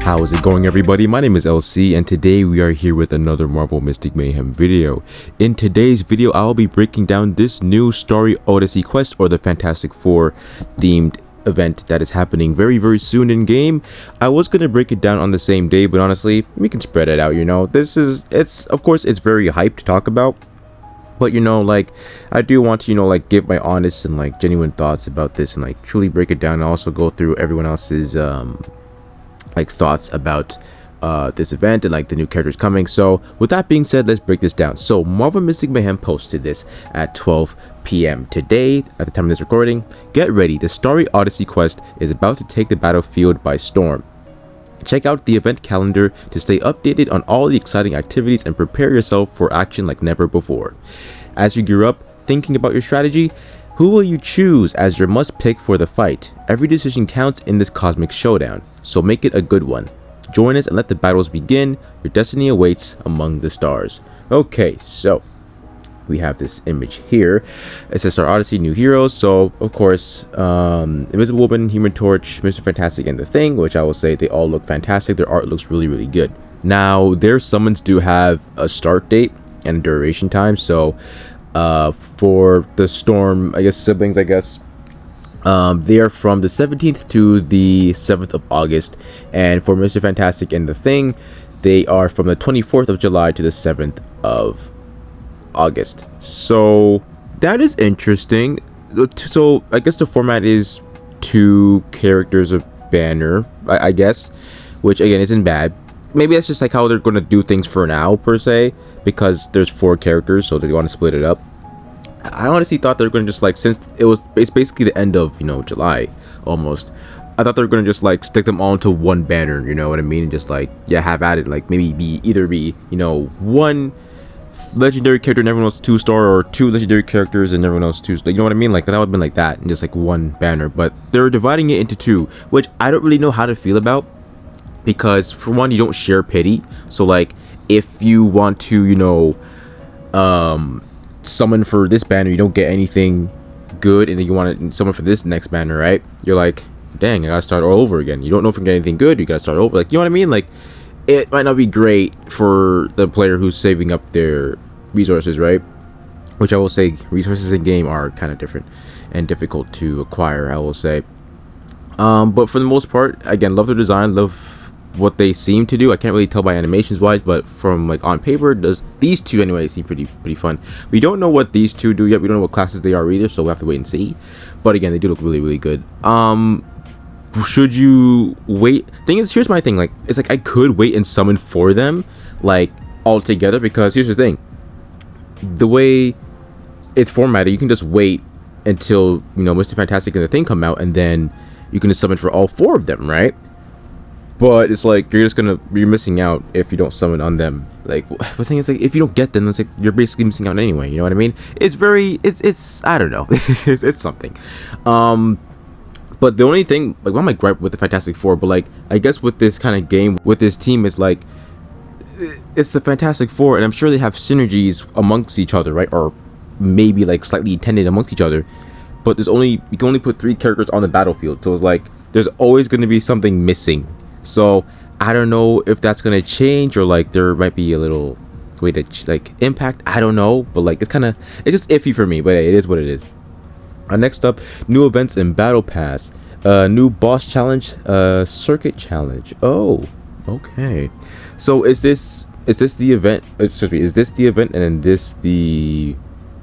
How is it going, everybody? My name is LC, and today we are here with another Marvel Mystic Mayhem video. In today's video, I'll be breaking down this new Starry Odyssey quest, or the Fantastic Four themed event that is happening very soon in game. I was gonna break it down on the same day, but honestly, we can spread it out. Of course it's very hyped to talk about, but I do want to give my honest and genuine thoughts about this and truly break it down, and also go through everyone else's thoughts about this event and the new characters coming. So with that being said, let's break this down. So Marvel Mystic Mayhem posted this at 12 p.m. today at the time of this recording. Get ready, the Starry Odyssey quest is about to take the battlefield by storm. Check out the event calendar to stay updated on all the exciting activities and prepare yourself for action like never before. As you gear up, thinking about your strategy, who will you choose as your must pick for the fight? Every decision counts in this cosmic showdown, so make it a good one. Join us and let the battles begin. Your destiny awaits among the stars. Okay, so we have this image here. It says Star Odyssey, new heroes. So of course, Invisible Woman, Human Torch, Mr. Fantastic, and the Thing, which I will say they all look fantastic. Their art looks really good. Now their summons do have a start date and a duration time. So for the Storm, siblings, they are from the 17th to the 7th of August, and for Mr. Fantastic and the Thing, they are from the 24th of July to the 7th of August. So that is interesting. So I guess the format is 2 characters of banner, I guess, which again isn't bad. Maybe that's just how they're going to do things for now, per se, because there's 4 characters, so they want to split it up. I honestly thought they were going to just since it's basically the end of July almost, I thought they were going to just stick them all into one banner, you know what I mean, and just have at it, maybe be one legendary character and everyone else 2-star, or 2 legendary characters and everyone else 2, you know what I mean, that would have been like that, and just one banner. But they're dividing it into 2, which I don't really know how to feel about, because for one, you don't share pity. So if you want to summon for this banner, you don't get anything good, and then you want to summon for this next banner, right? You're dang, I gotta start all over again. You don't know if you get anything good, you gotta start over, you know what I mean? It might not be great for the player who's saving up their resources, right? Which I will say, resources in game are kind of different and difficult to acquire, I will say. But for the most part, again, love the design, love what they seem to do. I can't really tell by animations wise, but from on paper, these 2 anyway seem pretty fun. We don't know what these 2 do yet. We don't know what classes they are either, so we have to wait and see. But again, they do look really good. Should you wait? Thing is, here's my thing, it's I could wait and summon for them all together, because here's the thing, the way it's formatted, you can just wait until Mr. Fantastic and the Thing come out, and then you can just summon for all 4 of them, right? But it's you're missing out if you don't summon on them. The thing is, if you don't get them, it's you're basically missing out anyway, you know what I mean? It's I don't know. it's something. But the only thing, one of my gripe with the Fantastic Four, but I guess with this kind of game, with this team, is it's the Fantastic Four, and I'm sure they have synergies amongst each other, right? Or maybe slightly intended amongst each other. But you can only put 3 characters on the battlefield, so it's there's always going to be something missing. So I don't know if that's gonna change, or there might be a little way to impact. I don't know, but it's just iffy for me. But hey, it is what it is. Next up, new events in Battle Pass, new boss challenge, circuit challenge. Oh, okay. So is this the event? Excuse me, is this the event, and then this the?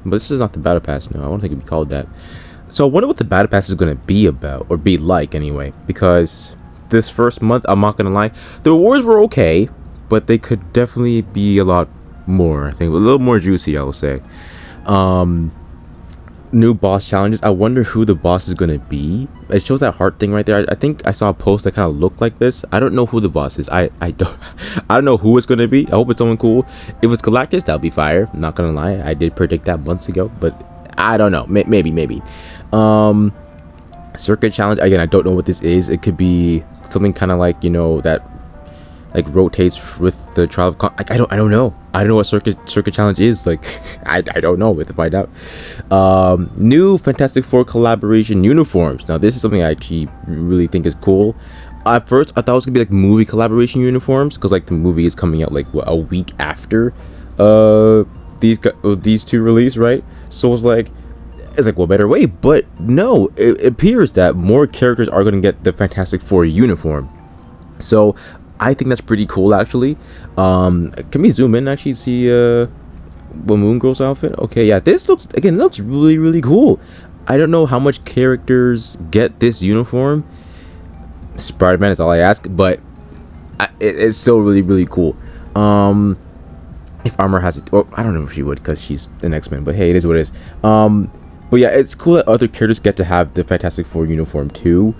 But this is not the Battle Pass. No, I don't think it'd be called that. So I wonder what the Battle Pass is gonna be about, or be anyway, because this first month, I'm not gonna lie, the rewards were okay, but they could definitely be a lot more. I think a little more juicy, I will say. New boss challenges. I wonder who the boss is gonna be. It shows that heart thing right there. I think I saw a post that kind of looked like this. I don't know who the boss is. I don't know who it's gonna be. I hope it's someone cool. If it's Galactus, that'll be fire. I'm not gonna lie, I did predict that months ago, but I don't know. Maybe. Circuit challenge, again, I don't know what this is. It could be something kind of that rotates with the trial of I don't know what circuit challenge is. I don't know. We have to find out. New Fantastic Four collaboration uniforms. Now this is something I actually really think is cool. At first I thought it was gonna be like movie collaboration uniforms, because like the movie is coming out like what, a week after these two release, right? So it's like what better way? But no, it appears that more characters are gonna get the Fantastic Four uniform. So I think that's pretty cool, actually. Can we zoom in and actually see Moon Girl's outfit? Okay, yeah, this looks really cool. I don't know how much characters get this uniform. Spider-Man is all I ask, but it's still really cool. If Armor has it, well, I don't know if she would, because she's an X-Men, but hey, it is what it is. But yeah, it's cool that other characters get to have the Fantastic Four uniform too.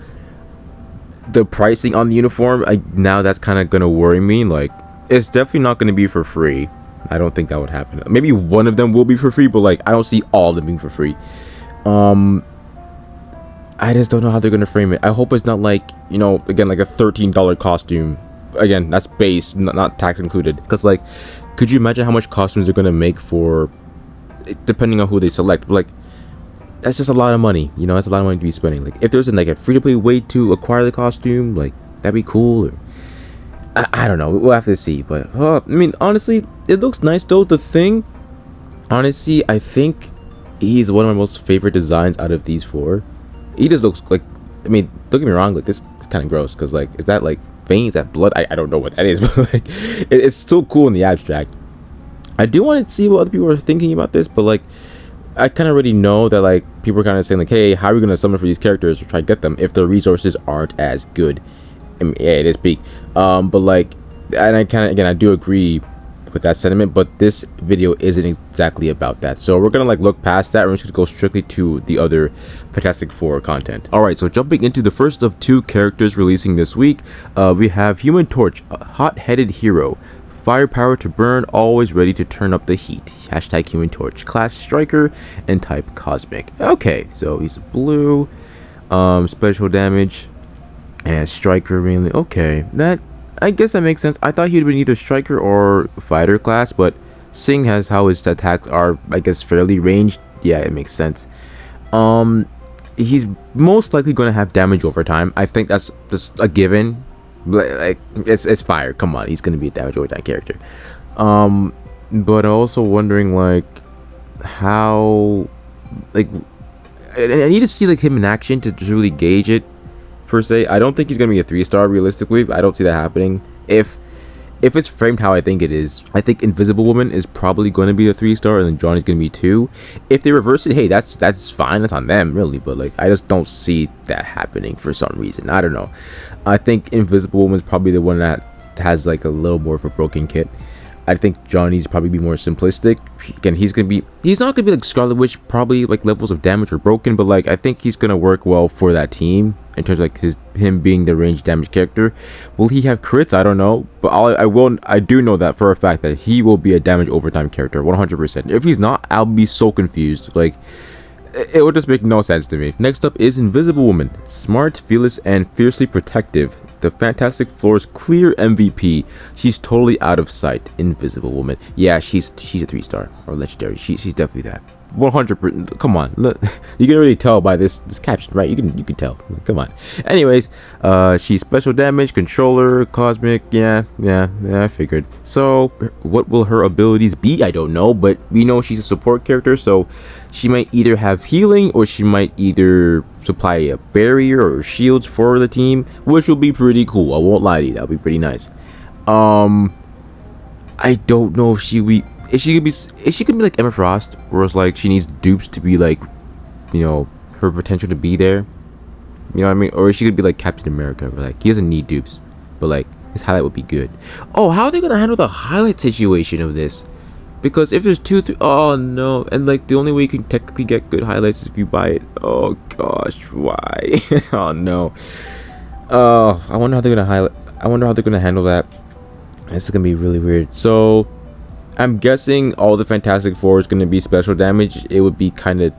The pricing on the uniform, now that's kind of gonna worry me. Like, it's definitely not gonna be for free. I don't think that would happen. Maybe one of them will be for free, but like, I don't see all of them being for free. I just don't know how they're gonna frame it. I hope it's not like, you know, again, like a $13 costume. Again, that's base, not tax included. Because like, could you imagine how much costumes they're gonna make for, depending on who they select? Like, that's just a lot of money, you know. That's a lot of money to be spending. Like, if there's like a free-to-play way to acquire the costume, like, that'd be cool. Or, I don't know, we'll have to see. But I mean, honestly, it looks nice though. The Thing, honestly, I think he's one of my most favorite designs out of these four. He just looks like, I mean, don't get me wrong, like, this is kind of gross, because like, is that like veins, is that blood? I don't know what that is, but like, it's still cool in the abstract. I do want to see what other people are thinking about this, but like, I kind of already know that like people are kind of saying like, hey, how are we gonna summon for these characters or try to get them if the resources aren't as good? I mean, yeah, it is peak. But like, and I kind of, again, I do agree with that sentiment, but this video isn't exactly about that. So we're gonna like look past that. We're just gonna go strictly to the other Fantastic Four content. All right, so jumping into the first of two characters releasing this week, we have Human Torch, a hot-headed hero. Firepower to burn, always ready to turn up the heat. Hashtag Human Torch. Class Striker and type Cosmic. Okay, so he's blue. Special damage and Striker mainly. Okay, that, I guess that makes sense. I thought he'd been either Striker or Fighter class, but seeing as how his attacks are, I guess, fairly ranged, yeah, it makes sense. He's most likely going to have damage over time. I think that's just a given. Like, it's fire, come on, he's gonna be a damage over time character. But I'm also wondering like how, like, I need to see like him in action to really gauge it per se. I don't think he's gonna be a 3-star realistically. I don't see that happening. If it's framed how I think it is, I think Invisible Woman is probably going to be a 3-star, and then Johnny's going to be 2. If they reverse it, hey, that's fine. That's on them, really. But like, I just don't see that happening for some reason. I don't know. I think Invisible Woman is probably the one that has like a little more of a broken kit. I think Johnny's probably be more simplistic. Again, he's not gonna be like Scarlet Witch, probably like levels of damage are broken, but like I think he's gonna work well for that team in terms of like him being the range damage character. Will he have crits? I don't know, but I do know that for a fact that he will be a damage overtime character 100%. If he's not, I'll be so confused. Like, it would just make no sense to me. Next up is Invisible Woman. Smart, fearless, and fiercely protective. The Fantastic Four's clear MVP. She's totally out of sight. Invisible Woman. Yeah, she's a 3-star or legendary. She's definitely that. 100%. Come on, look, you can already tell by this caption, right? You can tell. Come on. Anyways, she's special damage, controller, cosmic. Yeah, I figured. So what will her abilities be? I don't know, but we know she's a support character, so she might either have healing or she might either supply a barrier or shields for the team, which will be pretty cool. I won't lie to you, that'll be pretty nice. I don't know if is she gonna be like Emma Frost, where it's like she needs dupes to be like, you know, her potential to be there, you know what I mean? Or is she gonna be like Captain America, where like he doesn't need dupes, but like his highlight would be good. Oh, how are they gonna handle the highlight situation of this? Because if there's 2, 3, oh no, and like the only way you can technically get good highlights is if you buy it. Oh gosh, why? Oh no. I wonder how they're gonna handle that. This is gonna be really weird. So I'm guessing all the Fantastic Four is gonna be special damage. It would be kind of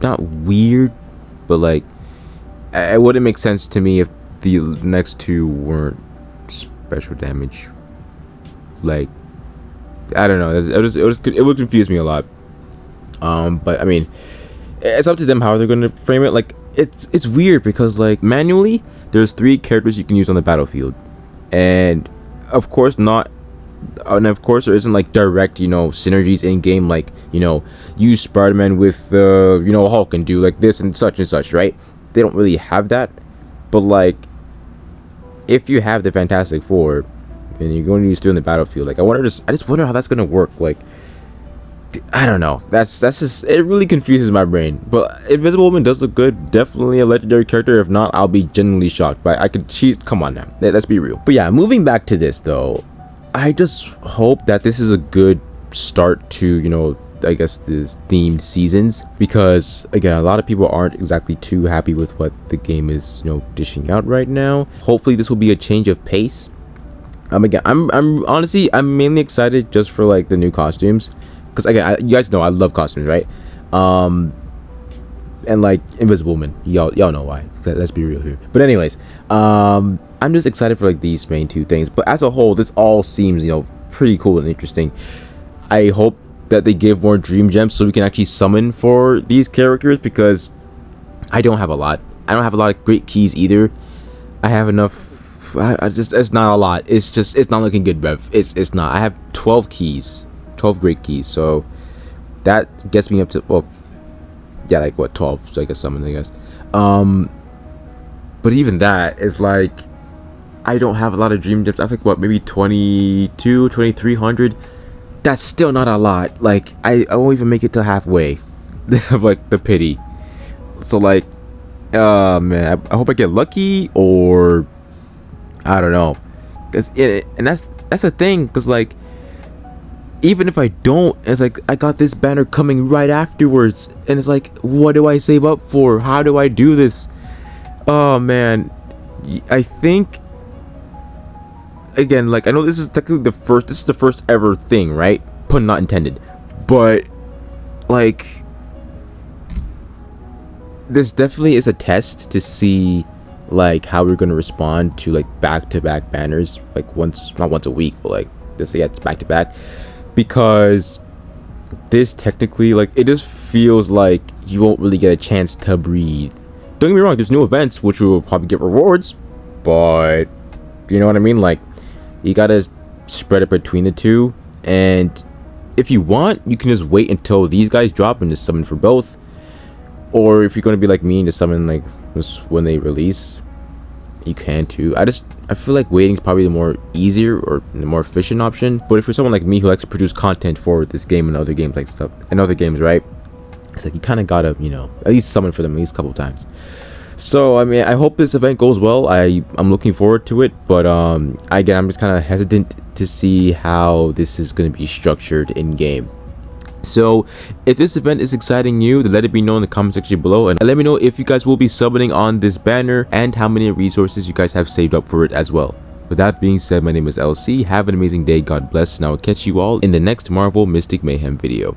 not weird, but like it wouldn't make sense to me if the next two weren't special damage. Like, I don't know. It would confuse me a lot. But I mean, it's up to them how they're going to frame it. Like, it's weird because like manually there's 3 characters you can use on the battlefield, and of course there isn't like direct, you know, synergies in game, like, you know, use Spider-Man with you know, Hulk and do like this and such, right? They don't really have that. But like, if you have the Fantastic Four and you're going to use 3 on the battlefield, like I just wonder how that's gonna work. Like, I don't know. That's just, it really confuses my brain. But Invisible Woman does look good. Definitely a legendary character. If not, I'll be genuinely shocked. But she's, come on now. Let's be real. But yeah, moving back to this though, I just hope that this is a good start to, you know, I guess the themed seasons, because again, a lot of people aren't exactly too happy with what the game is, you know, dishing out right now. Hopefully this will be a change of pace. Again, I'm honestly, I'm mainly excited just for like the new costumes. Because again, you guys know I love costumes, right? And like Invisible Woman, y'all know why. Let's be real here. But anyways, I'm just excited for like these main 2 things. But as a whole, this all seems, you know, pretty cool and interesting. I hope that they give more dream gems so we can actually summon for these characters, because I don't have a lot. I don't have a lot of great keys either. I have enough. I just, it's not a lot. It's not looking good, Bev. It's not. I have 12 keys. 12 great keys, so that gets me up to, well, yeah, like what, 12, so I guess summon, I guess. But even that is like, I don't have a lot of dream gems. I think what, maybe 2300. That's still not a lot. Like I won't even make it to halfway of like the pity. So like, man, I hope I get lucky, or I don't know, and that's the thing, because like, even if I don't, it's like I got this banner coming right afterwards, and it's like, what do I save up for? How do I do this? Oh man, I think, again, like, I know this is technically the first ever thing, right? Pun not intended. But like, this definitely is a test to see like how we're gonna respond to like back-to-back banners, like not once a week, but like, let's say it's back-to-back. Because this technically, like, it just feels like you won't really get a chance to breathe. Don't get me wrong, there's new events which will probably get rewards, but you know what I mean? Like, you gotta spread it between the 2, and if you want, you can just wait until these guys drop and just summon for both. Or if you're gonna be like me and just summon like just when they release, you can too. I feel like waiting is probably the more easier or the more efficient option. But if you're someone like me who likes to produce content for this game and other games, like stuff and other games, right, it's like you kind of gotta, you know, at least summon for them at least a couple times. So I mean, I hope this event goes well. I'm looking forward to it, but again, I'm just kind of hesitant to see how this is going to be structured in game. So if this event is exciting you, then let it be known in the comment section below, and let me know if you guys will be summoning on this banner and how many resources you guys have saved up for it as well. With that being said, my name is LC. Have an amazing day. God bless, and I will catch you all in the next Marvel Mystic Mayhem video.